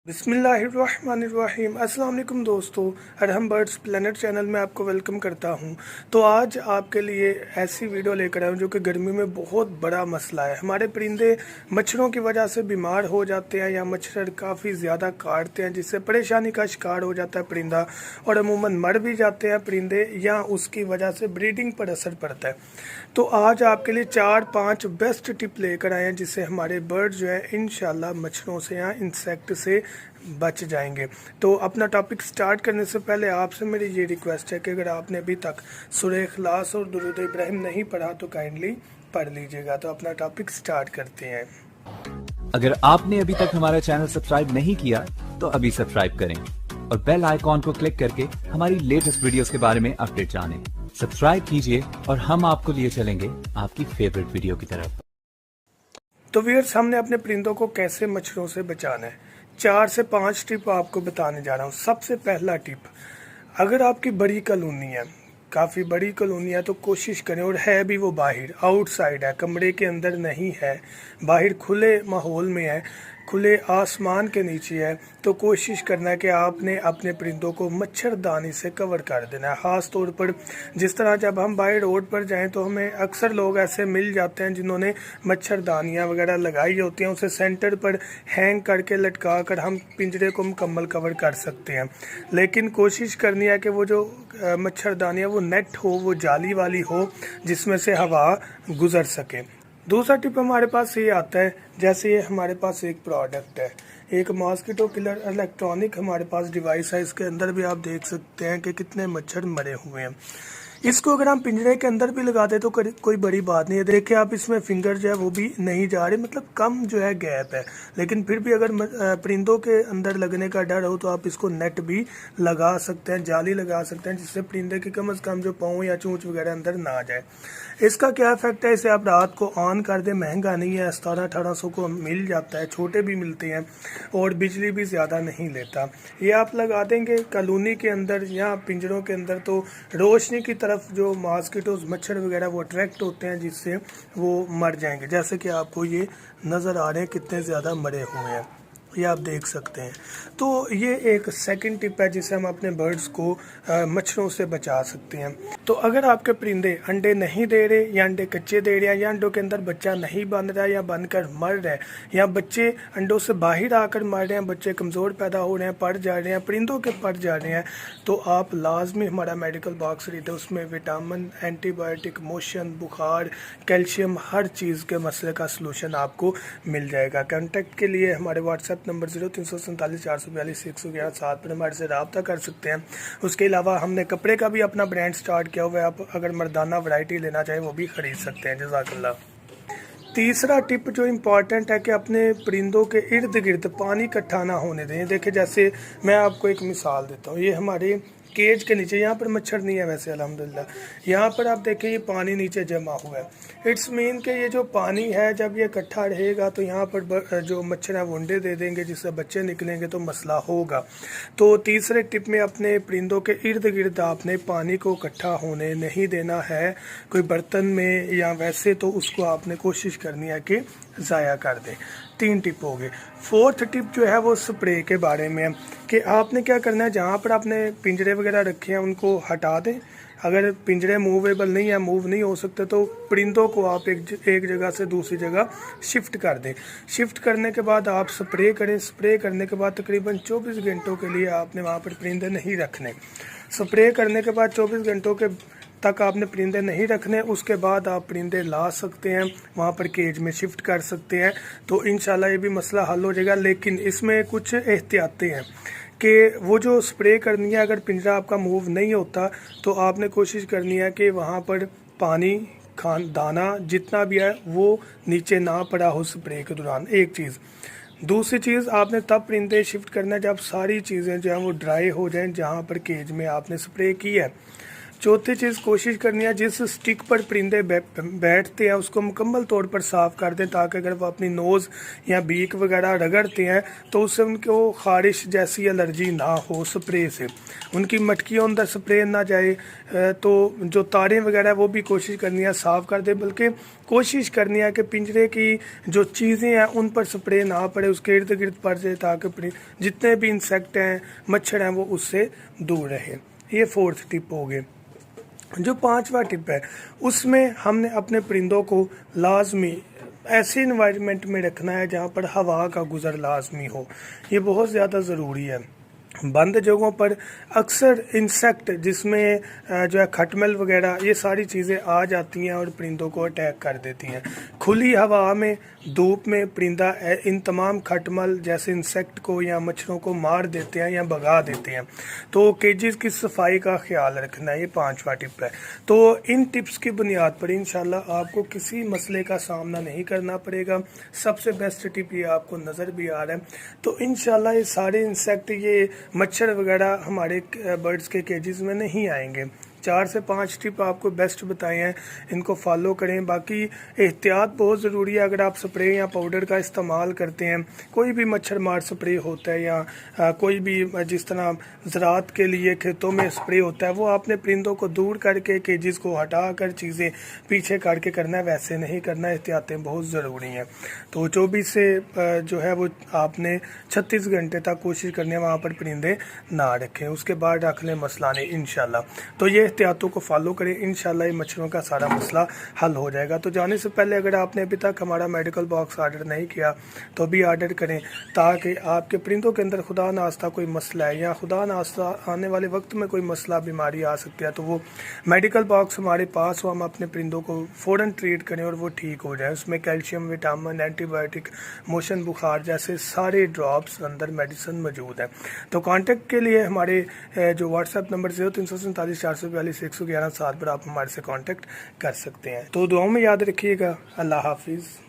बिस्मिल्लाहिर्रहमानिर्रहीम। अस्सलाम वालेकुम दोस्तों, अरहम बर्ड्स प्लेनेट चैनल में आपको वेलकम करता हूं। तो आज आपके लिए ऐसी वीडियो लेकर आया हूं जो कि गर्मी में बहुत बड़ा मसला है। हमारे परिंदे मच्छरों की वजह से बीमार हो जाते हैं या मच्छर काफ़ी ज़्यादा काटते हैं, जिससे परेशानी का शिकार हो जाता है परिंदा और अमूमन मर भी जाते हैं परिंदे या उसकी वजह से ब्रीडिंग पर असर पड़ता है। तो आज आपके लिए 4-5 बेस्ट टिप लेकर आए हैं जिससे हमारे बर्ड जो है इंशाल्लाह मच्छरों से या इंसेक्ट से बच जाएंगे। तो अपना टॉपिक स्टार्ट करने से पहले आपसे मेरी ये रिक्वेस्ट है कि अगर आपने अभी तक सूरह इखलास और दुरूद इब्राहिम नहीं पढ़ा तो काइंडली पढ़ लीजिएगा। तो अपना टॉपिक स्टार्ट करते हैं। अगर आपने अभी तक हमारा चैनल सब्सक्राइब नहीं किया तो अभी सब्सक्राइब करें और बेल आइकॉन को क्लिक करके हमारी लेटेस्ट वीडियोस के बारे में अपडेट जानें। सब्सक्राइब कीजिए और हम आपको लिए चलेंगे आपकी फेवरेट वीडियो की तरफ। तो व्यूअर्स, हमने अपने परिंदों को कैसे मच्छरों से बचाना है, 4 से 5 टिप आपको बताने जा रहा हूँ। सबसे पहला टिप, अगर आपकी बड़ी कॉलोनी है, काफ़ी बड़ी कॉलोनी है, तो कोशिश करें, और है भी वो बाहर आउटसाइड है, कमरे के अंदर नहीं है, बाहर खुले माहौल में है, खुले आसमान के नीचे है, तो कोशिश करना है कि आपने अपने परिंदों को मच्छरदानी से कवर कर देना है। ख़ास तौर पर जिस तरह जब हम बाहर रोड पर जाएं तो हमें अक्सर लोग ऐसे मिल जाते हैं जिन्होंने मच्छरदानियाँ वगैरह लगाई होती हैं, उसे सेंटर पर हैंग करके लटका कर हम पिंजरे को मुकम्मल कवर कर सकते हैं। लेकिन कोशिश करनी है कि वो जो मच्छरदानियाँ वो नेट हो, वो जाली वाली हो जिसमें से हवा गुजर सके। दूसरा टिप हमारे पास ये आता है, जैसे ये हमारे पास एक प्रोडक्ट है, एक मॉस्किटो किलर इलेक्ट्रॉनिक हमारे पास डिवाइस है। इसके अंदर भी आप देख सकते हैं कि कितने मच्छर मरे हुए हैं। इसको अगर हम पिंजरे के अंदर भी लगाते तो कोई बड़ी बात नहीं है। देखिए आप, इसमें फिंगर जो है वो भी नहीं जा रहे, मतलब कम जो है गैप है। लेकिन फिर भी अगर परिंदों के अंदर लगने का डर हो तो आप इसको नेट भी लगा सकते हैं, जाली लगा सकते हैं, जिससे परिंदे की कम से कम जो पाँव या चोंच वगैरह अंदर ना आ जाए। इसका क्या इफेक्ट है, इसे आप रात को ऑन कर दें, महंगा नहीं है, 1700-1800 को मिल जाता है, छोटे भी मिलते हैं और बिजली भी ज़्यादा नहीं लेता। ये आप लगा देंगे कॉलोनी के अंदर या पिंजरों के अंदर, तो रोशनी की तरफ जो मॉस्किटोज मच्छर वगैरह वो अट्रैक्ट होते हैं, जिससे वो मर जाएंगे। जैसे कि आपको ये नज़र आ रहे हैं कितने ज़्यादा मरे हुए हैं, ये आप देख सकते हैं। तो ये एक सेकंड टिप है जिससे हम अपने बर्ड्स को मच्छरों से बचा सकते हैं। तो अगर आपके परिंदे अंडे नहीं दे रहे या अंडे कच्चे दे रहे हैं या अंडों के अंदर बच्चा नहीं बन रहा है या बनकर मर रहा है या बच्चे अंडों से बाहर आकर मर रहे हैं, बच्चे कमज़ोर पैदा हो रहे हैं, पड़ जा रहे हैं, परिंदों के पड़ जा रहे हैं, तो आप लाजमी हमारा मेडिकल बॉक्स खरीदें। उसमें विटामिन, एंटीबायोटिक, मोशन, बुखार, कैल्शियम, हर चीज़ के मसले का सलूशन आपको मिल जाएगा। कॉन्टैक्ट के लिए हमारे व्हाट्सएप नंबर 0347-442-111 पर हमारे से रब्ता कर सकते हैं। उसके अलावा हमने कपड़े का भी अपना ब्रांड स्टार्ट किया हुआ है, आप अगर मर्दाना वैरायटी लेना चाहें वो भी ख़रीद सकते हैं। जज़ाकल्लाह। तीसरा टिप जो इम्पॉर्टेंट है कि अपने परिंदों के इर्द गिर्द पानी इकट्ठा ना होने दें। देखिए, जैसे मैं आपको एक मिसाल देता हूँ, ये हमारे केज के नीचे, यहाँ पर मच्छर नहीं है वैसे अल्हम्दुलिल्लाह, यहाँ पर आप देखें ये पानी नीचे जमा हुआ है। इट्स मीन कि ये जो पानी है जब ये इकट्ठा रहेगा तो यहाँ पर जो मच्छर है वो अंडे दे देंगे, जिससे बच्चे निकलेंगे तो मसला होगा। तो तीसरे टिप में अपने परिंदों के इर्द गिर्द आपने पानी को इकट्ठा होने नहीं देना है, कोई बर्तन में या वैसे, तो उसको आपने कोशिश करनी है कि ज़ाया कर दें। 3 टिप हो गए। फोर्थ टिप जो है वो स्प्रे के बारे में है कि आपने क्या करना है, जहाँ पर आपने पिंजरे वगैरह रखे हैं उनको हटा दें। अगर पिंजरे मूवेबल नहीं है, मूव नहीं हो सकते, तो परिंदों को आप एक जगह से दूसरी जगह शिफ्ट कर दें। शिफ्ट करने के बाद आप स्प्रे करें। स्प्रे करने के बाद तकरीबन 24 घंटों के लिए आपने वहाँ पर परिंदे नहीं रखने। स्प्रे करने के बाद 24 घंटों के तक आपने परिंदे नहीं रखने, उसके बाद आप परिंदे ला सकते हैं, वहाँ पर केज में शिफ्ट कर सकते हैं, तो इंशाल्लाह ये भी मसला हल हो जाएगा। लेकिन इसमें कुछ एहतियातें हैं कि वो जो स्प्रे करनी है, अगर पिंजरा आपका मूव नहीं होता तो आपने कोशिश करनी है कि वहाँ पर पानी, दाना जितना भी है वो नीचे ना पड़ा हो स्प्रे के दौरान, एक चीज़। दूसरी चीज़, आपने तब परिंदे शिफ्ट करना है जब सारी चीज़ें जो हैं वो ड्राई हो जाएं जहाँ पर केज में आपने स्प्रे की है। चौथी चीज़ कोशिश करनी है जिस स्टिक पर परिंदे बैठते हैं उसको मुकम्मल तौर पर साफ़ कर दें, ताकि अगर वो अपनी नोज़ या बीक वगैरह रगड़ते हैं तो उससे उनको ख़ारिश जैसी एलर्जी ना हो स्प्रे से, उनकी मटकियों अंदर स्प्रे ना जाए। तो जो तारें वगैरह वो भी कोशिश करनी है साफ़ कर दें, बल्कि कोशिश करनी है कि पिंजरे की जो चीज़ें हैं उन पर स्प्रे ना पड़े, उसके इर्द गिर्द पड़ जाए, ताकि जितने भी इंसेक्ट हैं मच्छर हैं वो उससे दूर रहें। ये 4th टिप हो गई। जो 5वां टिप है उसमें हमने अपने परिंदों को लाजमी ऐसे इन्वायरमेंट में रखना है जहाँ पर हवा का गुज़र लाजमी हो। ये बहुत ज़्यादा ज़रूरी है। बंद जगहों पर अक्सर इंसेक्ट जिसमें जो है खटमल वगैरह ये सारी चीज़ें आ जाती हैं और परिंदों को अटैक कर देती हैं। खुली हवा में धूप में परिंदा इन तमाम खटमल जैसे इंसेक्ट को या मच्छरों को मार देते हैं या भगा देते हैं। तो केजेस की सफाई का ख्याल रखना है, ये 5वां टिप है। तो इन टिप्स की बुनियाद पर इंशाल्लाह आपको किसी मसले का सामना नहीं करना पड़ेगा। सबसे बेस्ट टिप ये आपको नज़र भी आ रहा है। तो इंशाल्लाह ये सारे इंसेक्ट ये मच्छर वगैरह हमारे बर्ड्स के केजेस में नहीं आएंगे। 4 से 5 टिप आपको बेस्ट बताए हैं, इनको फॉलो करें। बाकी एहतियात बहुत ज़रूरी है। अगर आप स्प्रे या पाउडर का इस्तेमाल करते हैं, कोई भी मच्छर मार स्प्रे होता है या कोई भी जिस तरह ज़राअत के लिए खेतों में स्प्रे होता है, वो आपने परिंदों को दूर करके केजेस को हटा कर चीज़ें पीछे करके करना है, वैसे नहीं करना। एहतियातें बहुत ज़रूरी हैं। तो 24 से जो है वो आपने 36 घंटे तक कोशिश करनी है वहाँ पर परिंदे ना रखें, उसके बाद रख लें, मसला नहीं इंशाल्लाह। तो ये एहतियातों को फॉलो करें, इंशाल्लाह ये मच्छरों का सारा मसला हल हो जाएगा। तो जाने से पहले अगर आपने अभी तक हमारा मेडिकल बॉक्स ऑर्डर नहीं किया तो भी ऑर्डर करें, ताकि आपके परिंदों के अंदर खुदा नास्ता कोई मसला है या खुदा नास्ता आने वाले वक्त में कोई मसला बीमारी आ सकती है, तो वो मेडिकल बॉक्स हमारे पास हो, हम अपने परिंदों को फ़ौरन ट्रीट करें और वो ठीक हो जाए। उसमें कैल्शियम, विटामिन, एंटीबायोटिक, मोशन बुखार जैसे सारे ड्रॉप्स अंदर मेडिसिन मौजूद है। तो कॉन्टेक्ट के लिए हमारे जो व्हाट्सएप नंबर 0347 442 111 7 पर आप हमारे से कांटेक्ट कर सकते हैं। तो दुआओं में याद रखिएगा। अल्लाह हाफिज़।